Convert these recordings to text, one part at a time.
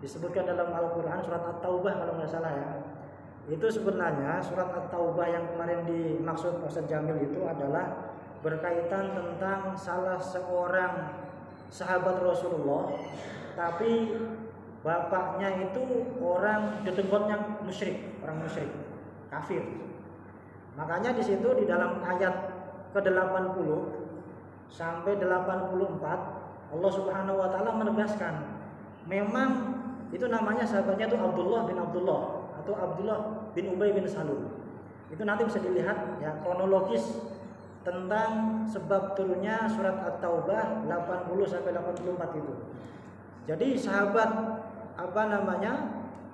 disebutkan dalam Al-Quran surat At-Taubah kalau nggak salah ya. Itu sebenarnya surat At-Taubah yang kemarin dimaksud Ustaz Jamil itu adalah berkaitan tentang salah seorang sahabat Rasulullah, tapi bapaknya itu orang dedengkotnya musyrik, orang musyrik, kafir. Makanya di situ di dalam ayat ke-80 sampai 84 Allah Subhanahu wa taala menegaskan memang itu namanya sahabatnya itu Abdullah bin Abdullah atau Abdullah bin Ubay bin Salul. Itu nanti bisa dilihat ya kronologis tentang sebab turunnya surat At-Taubah 80 sampai 84 itu. Jadi sahabat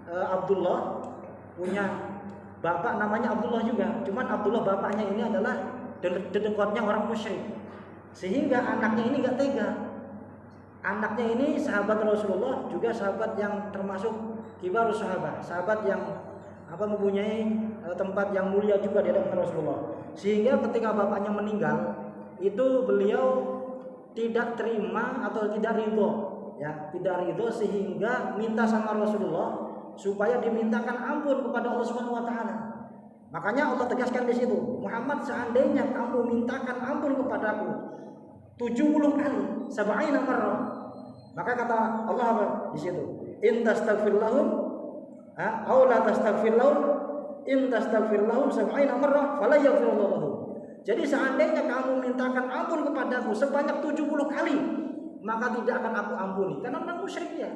Abdullah punya bapak namanya Abdullah juga. Cuman Abdullah bapaknya ini adalah dedengkotnya orang musyrik. Sehingga anaknya ini enggak tega. Anaknya ini sahabat Rasulullah, juga sahabat yang termasuk kibarus sahabat, sahabat yang mempunyai tempat yang mulia juga di hadapan Rasulullah. Sehingga ketika bapaknya meninggal, itu beliau tidak terima atau tidak ridho, ya, tidak ridho sehingga minta sama Rasulullah supaya dimintakan ampun kepada Allah Subhanahu wa taala. Makanya Allah tegaskan di situ, Muhammad, seandainya kamu mintakan ampun kepadaku 70 kali, 70 marrah. Maka kata Allah apa di situ? In tastaghfir lahum aw la tastaghfir lahum in tastaghfir lahum 70 marrah fala yaghfirullahu lahum. Jadi seandainya kamu mintakan ampun kepadaku sebanyak 70 kali, maka tidak akan aku ampuni, karena orang musyrik ya.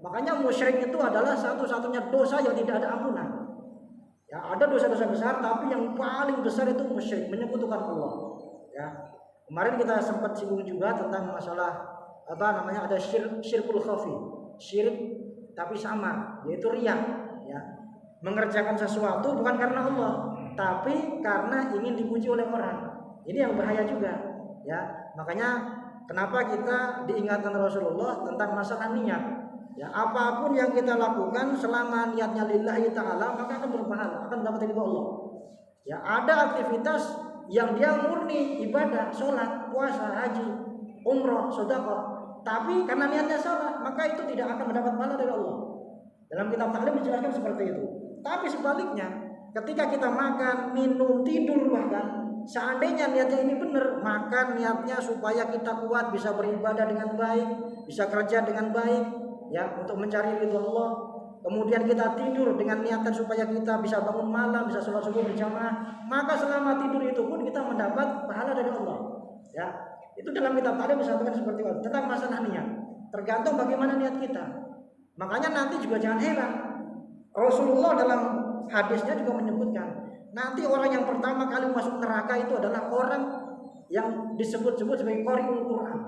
Makanya musyrik itu adalah satu-satunya dosa yang tidak ada ampunan. Ya, ada dosa-dosa besar, tapi yang paling besar itu musyrik, menyekutukan Allah. Ya. Kemarin kita sempat singgung juga tentang masalah ada syirkul khafi, syirik tapi samar, yaitu riya, ya. Mengerjakan sesuatu bukan karena Allah, tapi karena ingin dipuji oleh orang. Ini yang bahaya juga, ya. Makanya kenapa kita diingatkan Rasulullah tentang masalah niat. Ya, apapun yang kita lakukan selama niatnya lillahi ta'ala, maka akan berpahala, akan dapat ridho Allah. Ya, ada aktivitas yang dia murni ibadah, sholat, puasa, haji, umroh, sedekah, tapi karena niatnya salah, maka itu tidak akan mendapat pahala dari Allah. Dalam kitab Ta'lim dijelaskan seperti itu. Tapi sebaliknya, ketika kita makan, minum, tidur bahkan, seandainya niatnya ini benar, maka niatnya supaya kita kuat, bisa beribadah dengan baik, bisa kerja dengan baik, ya, untuk mencari ridho Allah. Kemudian kita tidur dengan niatan supaya kita bisa bangun malam, bisa sholat subuh berjamaah, maka selama tidur itu pun kita mendapat pahala dari Allah. Ya, itu dalam kitab Ta'lim disebutkan seperti itu tentang masalah niat. Tergantung bagaimana niat kita. Makanya nanti juga jangan heran, Rasulullah dalam hadisnya juga menyebutkan, nanti orang yang pertama kali masuk neraka itu adalah orang yang disebut-sebut sebagai qari'ul Quran.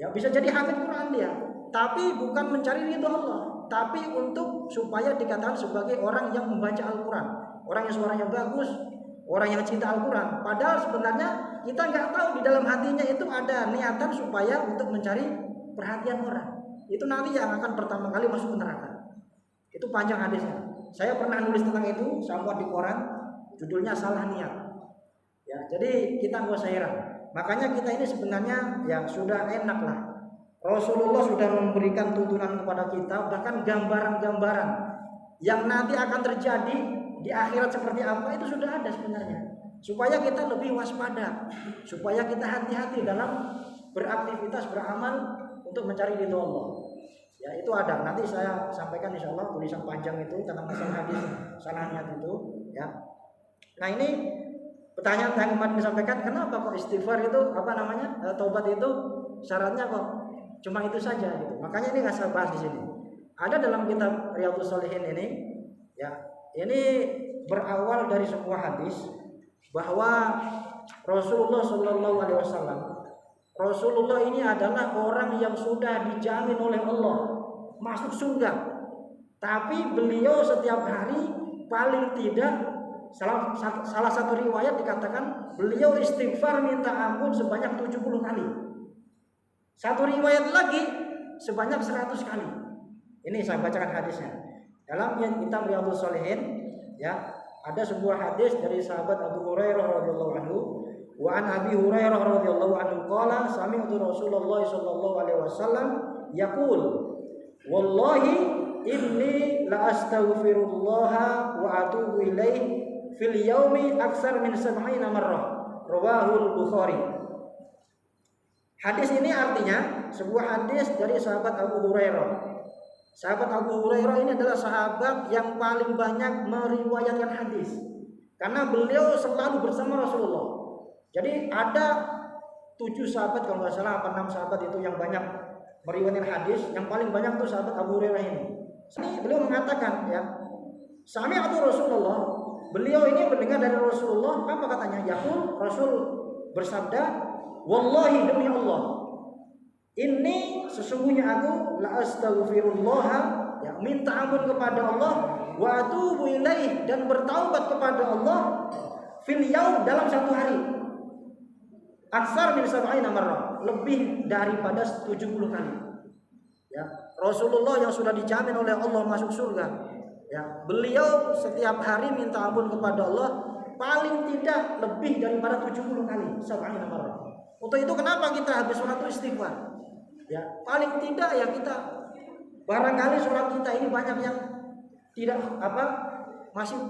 Ya, bisa jadi hafid Quran dia, tapi bukan mencari ridho Allah, tapi untuk supaya dikatakan sebagai orang yang membaca Al-Quran, orang yang suaranya bagus, orang yang cinta Al-Quran. Padahal sebenarnya kita nggak tahu di dalam hatinya itu ada niatan supaya untuk mencari perhatian orang. Itu nanti yang akan pertama kali masuk ke neraka. Itu panjang hadisnya. Saya pernah nulis tentang itu, saya buat di koran, judulnya salah niat. Ya, jadi kita nggak usah heran. Makanya kita ini sebenarnya ya sudah enak lah. Rasulullah sudah memberikan tuntunan kepada kita, bahkan gambaran-gambaran yang nanti akan terjadi di akhirat seperti apa itu sudah ada sebenarnya. Supaya kita lebih waspada, supaya kita hati-hati dalam beraktivitas, beramal untuk mencari ridho Allah. Ya, itu ada. Nanti saya sampaikan insyaallah tulisan panjang itu tentang masalah hadis salah niat itu, ya. Nah, ini pertanyaan yang kemarin disampaikan, kenapa kok istighfar itu taubat itu syaratnya kok cuma itu saja gitu. Makanya ini nggak saya bahas di sini. Ada dalam kitab Riyadhus Shalihin ini, ya, ini berawal dari sebuah hadis bahwa Rasulullah Shallallahu Alaihi Wasallam, Rasulullah ini adalah orang yang sudah dijamin oleh Allah masuk surga. Tapi beliau setiap hari paling tidak salah satu riwayat dikatakan beliau istighfar minta ampun sebanyak 70 kali. Satu riwayat lagi sebanyak 100 kali. Ini saya bacakan hadisnya. Dalam kitab Riyadhus Shalihin, ya, ada sebuah hadis dari sahabat Abu Hurairah radhiyallahu anhu, wa an Abi Hurairah radhiyallahu anhu qala sami'tu Rasulullah sallallahu alaihi wasallam yaqul wallahi inni la astaghfirullah wa atubu ilaih fil yaumi aksar min 70 marrah. Rawahul Bukhari. Hadis ini artinya sebuah hadis dari sahabat Abu Hurairah. Sahabat Abu Hurairah ini adalah sahabat yang paling banyak meriwayatkan hadis karena beliau selalu bersama Rasulullah. Jadi ada 7 sahabat kalau nggak salah, 6 sahabat itu yang banyak meriwayatkan hadis. Yang paling banyak tuh sahabat Abu Hurairah ini. Ini beliau mengatakan ya, sami'tu Rasulullah. Beliau ini mendengar dari Rasulullah, apa katanya? Yaqul, Rasul bersabda, wallahi demi Allah, ini sesungguhnya aku la astaghfirullah, ya minta ampun kepada Allah, wa atubu ilaih dan bertaubat kepada Allah fil yaum dalam satu hari. Aksar min 70 marrah, lebih daripada 70 kali. Ya, Rasulullah yang sudah dijamin oleh Allah masuk surga. Ya, beliau setiap hari minta ampun kepada Allah paling tidak lebih daripada 70 kali, 70 marrah. Untuk itu kenapa kita habis sholat itu istighfar? Ya, paling tidak ya kita barangkali sholat kita ini banyak yang tidak masih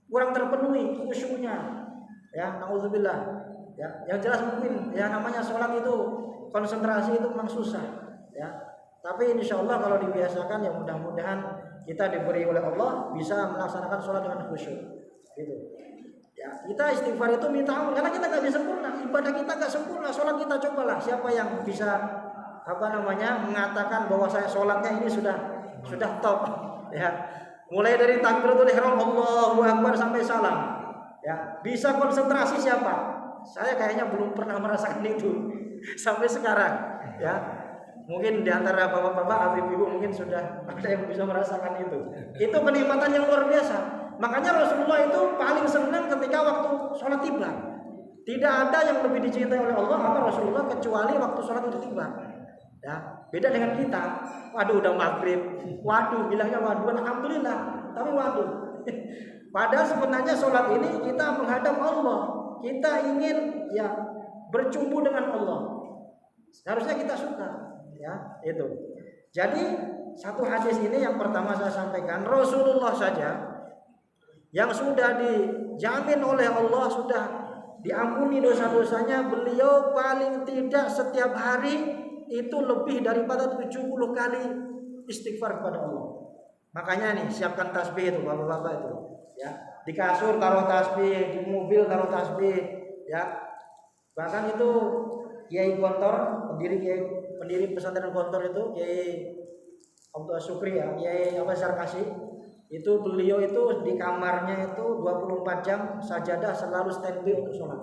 kurang terpenuhi khusyuknya. Ya, naudzubillah. Ya, yang jelas mungkin ya namanya sholat itu konsentrasi itu memang susah. Ya, tapi insya Allah kalau dibiasakan ya mudah-mudahan kita diberi oleh Allah bisa melaksanakan sholat dengan khusyuk. Gitu. Ya, kita istighfar itu minta ampun karena kita nggak bisa sempurna, ibadah kita nggak sempurna, sholat kita cobalah siapa yang bisa mengatakan bahwa saya sholatnya ini sudah top, ya, mulai dari takbiratul ihram Allahu Akbar sampai salam, ya, bisa konsentrasi siapa? Saya kayaknya belum pernah merasakan itu sampai sekarang, ya. Mungkin di antara bapak-bapak, ibu-ibu mungkin sudah ada yang bisa merasakan itu. Itu kenikmatan yang luar biasa. Makanya Rasulullah itu paling senang ketika waktu sholat tiba. Tidak ada yang lebih dicintai oleh Allah apa Rasulullah kecuali waktu sholat itu tiba. Ya, beda dengan kita. Waduh udah maghrib. Waduh bilangnya waduh alhamdulillah. Tapi waduh. Padahal sebenarnya sholat ini kita menghadap Allah. Kita ingin ya bercumbu dengan Allah. Harusnya kita suka. Ya, itu. Jadi satu hadis ini yang pertama saya sampaikan, Rasulullah saja yang sudah dijamin oleh Allah, sudah diampuni dosa-dosanya, beliau paling tidak setiap hari itu lebih daripada 70 kali istighfar kepada Allah. Makanya nih siapkan tasbih itu bapak-bapak itu, ya. Di kasur taruh tasbih, di mobil taruh tasbih, ya. Bahkan itu Kiai Gontor, pendiri pesantren Gontor itu Kiai Abdul Syukri ya, Kiai Sarkasi, itu beliau itu di kamarnya itu 24 jam sajadah selalu standby untuk sholat.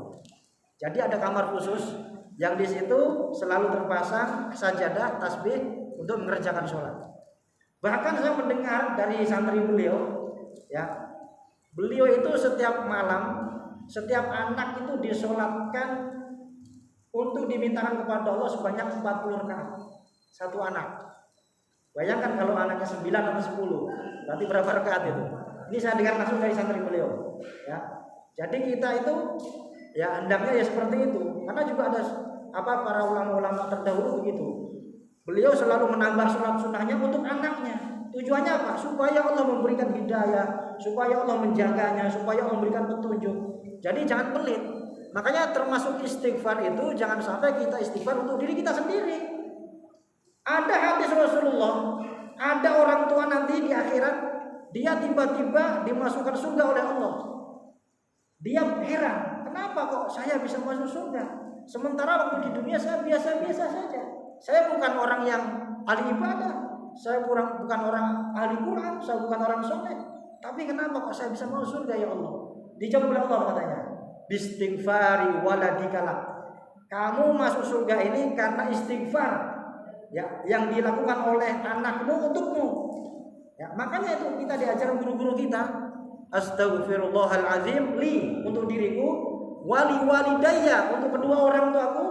Jadi ada kamar khusus yang di situ selalu terpasang sajadah tasbih untuk mengerjakan sholat. Bahkan saya mendengar dari santri beliau, ya, beliau itu setiap malam setiap anak itu disolatkan untuk dimintakan kepada Allah sebanyak 40 rakaat satu anak. Bayangkan kalau anaknya 9 atau 10, berarti berapa rakaat itu? Ini saya dengar langsung dari santri beliau. Ya, jadi kita itu ya hendaknya ya seperti itu. Karena juga ada para ulama-ulama terdahulu begitu. Beliau selalu menambah sholat sunnahnya untuk anaknya. Tujuannya apa? Supaya Allah memberikan hidayah, supaya Allah menjaganya, supaya Allah memberikan petunjuk. Jadi jangan pelit. Makanya termasuk istighfar itu jangan sampai kita istighfar untuk diri kita sendiri. Ada hadis Rasulullah, ada orang tua nanti di akhirat dia tiba-tiba dimasukkan surga oleh Allah. Dia heran, kenapa kok saya bisa masuk surga? Sementara waktu di dunia saya biasa-biasa saja. Saya bukan orang yang ahli ibadah, saya bukan orang ahli Quran, saya bukan orang soleh. Tapi kenapa kok saya bisa masuk surga ya Allah? Dijawab oleh Allah katanya, bistighfari waladikalah. Kamu masuk surga ini karena istighfar ya yang dilakukan oleh anakmu untukmu. Ya, makanya itu kita diajar guru-guru kita, astaghfirullahalazim li untuk diriku, wali walidayya untuk kedua orang tuaku,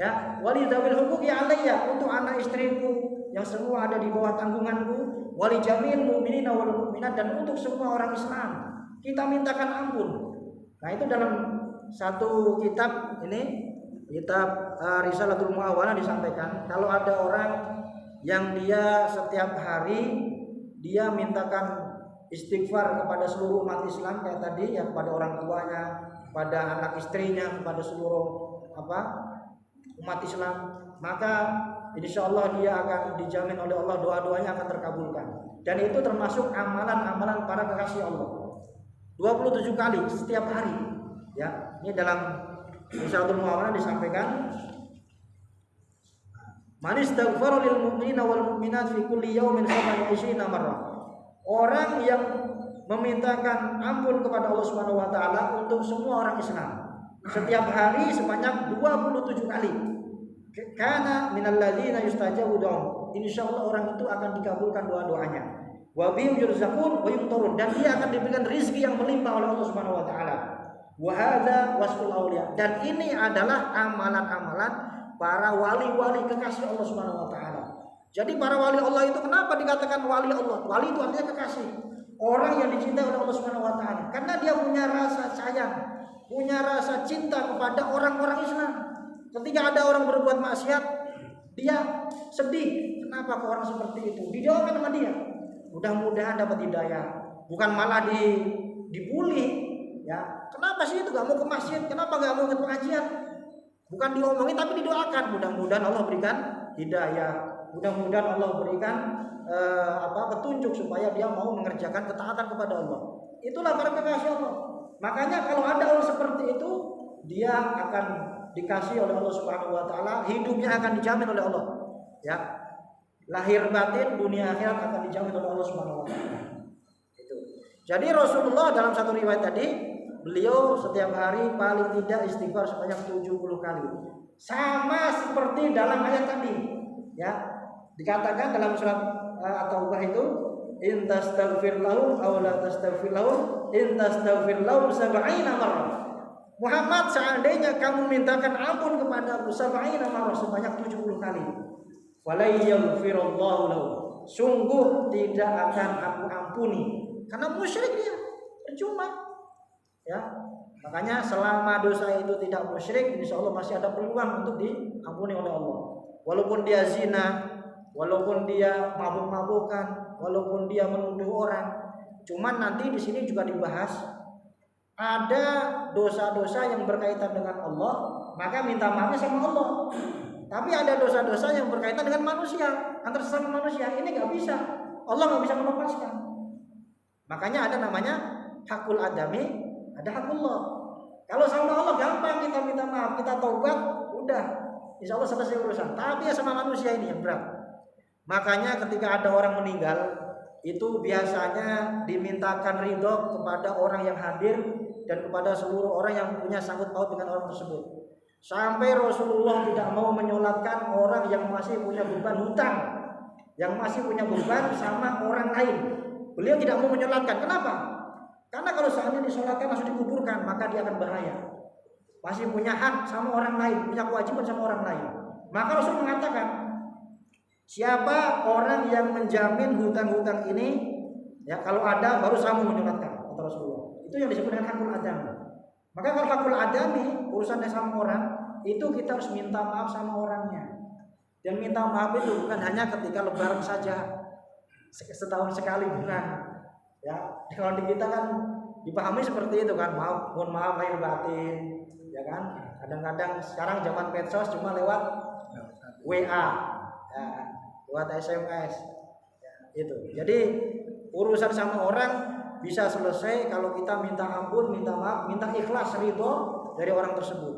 ya, wali dzawil huquqi alayya untuk anak istriku yang semua ada di bawah tanggunganku, wali jamil mu'minina wal mu'minat dan untuk semua orang Islam. Kita mintakan ampun. Nah, itu dalam satu kitab ini, kitab Risalatul Mu'awana disampaikan kalau ada orang yang dia setiap hari dia mintakan istighfar kepada seluruh umat Islam kayak tadi ya, kepada orang tuanya, kepada anak istrinya, kepada seluruh umat Islam, maka insya Allah dia akan dijamin oleh Allah, doa-doanya akan terkabulkan. Dan itu termasuk amalan-amalan para kekasih Allah. 27 kali setiap hari. Ya, ini dalam Risalatul Muamalah disampaikan, man istaghfara lil mu'minina wal mu'minat fi kulli yawmin 27 marrah. Orang yang memintakan ampun kepada Allah Subhanahu wa taala untuk semua orang Islam setiap hari sebanyak 27 kali. Karena minal ladzina yustajabu doa. Insyaallah orang itu akan dikabulkan doa-doanya. Wa bihim yurzaqun wa yumtarun, dan dia akan diberikan rezeki yang melimpah oleh Allah Subhanahu wa taala. Wa hadza wasful auliya, dan ini adalah amalan-amalan para wali-wali kekasih Allah Subhanahu wa taala. Jadi para wali Allah itu kenapa dikatakan wali Allah? Wali itu artinya kekasih. Orang yang dicintai oleh Allah Subhanahu wa taala karena dia punya rasa sayang, punya rasa cinta kepada orang-orang Islam. Ketika ada orang berbuat maksiat, dia sedih. Kenapa kok orang seperti itu? Didoakan sama dia. Mudah-mudahan dapat hidayah, bukan malah dibully. Ya, kenapa sih itu gak mau ke masjid? Kenapa gak mau ke pengajian? Bukan diomongin tapi didoakan. Mudah-mudahan Allah berikan hidayah. Mudah-mudahan Allah berikan petunjuk supaya dia mau mengerjakan ketaatan kepada Allah. Itulah para kekasih Allah. Makanya kalau ada orang seperti itu, dia akan dikasih oleh Allah Subhanahu wa taala, hidupnya akan dijamin oleh Allah. Ya. Lahir batin dunia akhirat akan dijamin oleh Allah Subhanahu wa taala. Itu. Jadi Rasulullah dalam satu riwayat tadi, beliau setiap hari paling tidak istighfar sebanyak 70 kali. Sama seperti dalam ayat tadi. Ya. Dikatakan dalam surat At-Taubah itu, in tastaghfir lahum aw la tastaghfir lahum in tastaghfir lahum 70 marrah. Muhammad, seandainya kamu mintakan ampun kepada Abu 70 marrah, sebanyak 70 kali. Walai yaghfirullahu lahu. Sungguh tidak akan aku ampuni, karena musyrik dia, percuma. Ya. Makanya selama dosa itu tidak musyrik, insyaallah masih ada peluang untuk diampuni oleh Allah. Walaupun dia zina, walaupun dia mabuk-mabukan, walaupun dia menuduh orang. Cuman nanti di sini juga dibahas ada dosa-dosa yang berkaitan dengan Allah, maka minta maafnya sama Allah. Tapi ada dosa-dosa yang berkaitan dengan manusia, antar sesama manusia. Ini nggak bisa, Allah nggak bisa melepaskan. Makanya ada namanya hakul adami, ada hakullah. Kalau sama Allah gampang, kita minta maaf, kita taubat, udah, insya Allah selesai urusan. Tapi ya sama manusia ini yang berat. Makanya ketika ada orang meninggal, itu biasanya dimintakan ridho kepada orang yang hadir dan kepada seluruh orang yang punya sangkut paut dengan orang tersebut. Sampai Rasulullah tidak mau menyolatkan orang yang masih punya beban hutang, yang masih punya beban sama orang lain. Beliau tidak mau menyolatkan. Kenapa? Karena kalau seandainya disolatkan langsung dikuburkan, maka dia akan bahaya. Masih punya hak sama orang lain, punya kewajiban sama orang lain. Maka Rasul mengatakan, siapa orang yang menjamin hutang-hutang ini, ya kalau ada baru saya mau menyolatkan, kata Rasulullah. Itu yang disebut dengan hakul adami. Maka kalau hakul adami, urusannya sama orang, itu kita harus minta maaf sama orangnya. Dan minta maaf itu bukan hanya ketika lebaran saja, setahun sekali bukan. Ya, kalau di kita kan dipahami seperti itu kan, mohon maaf lahir batin, ya kan. Kadang-kadang sekarang zaman medsos cuma lewat WA, ya, lewat SMS, ya, itu. Jadi urusan sama orang bisa selesai kalau kita minta ampun, minta maaf, minta ikhlas ridho dari orang tersebut.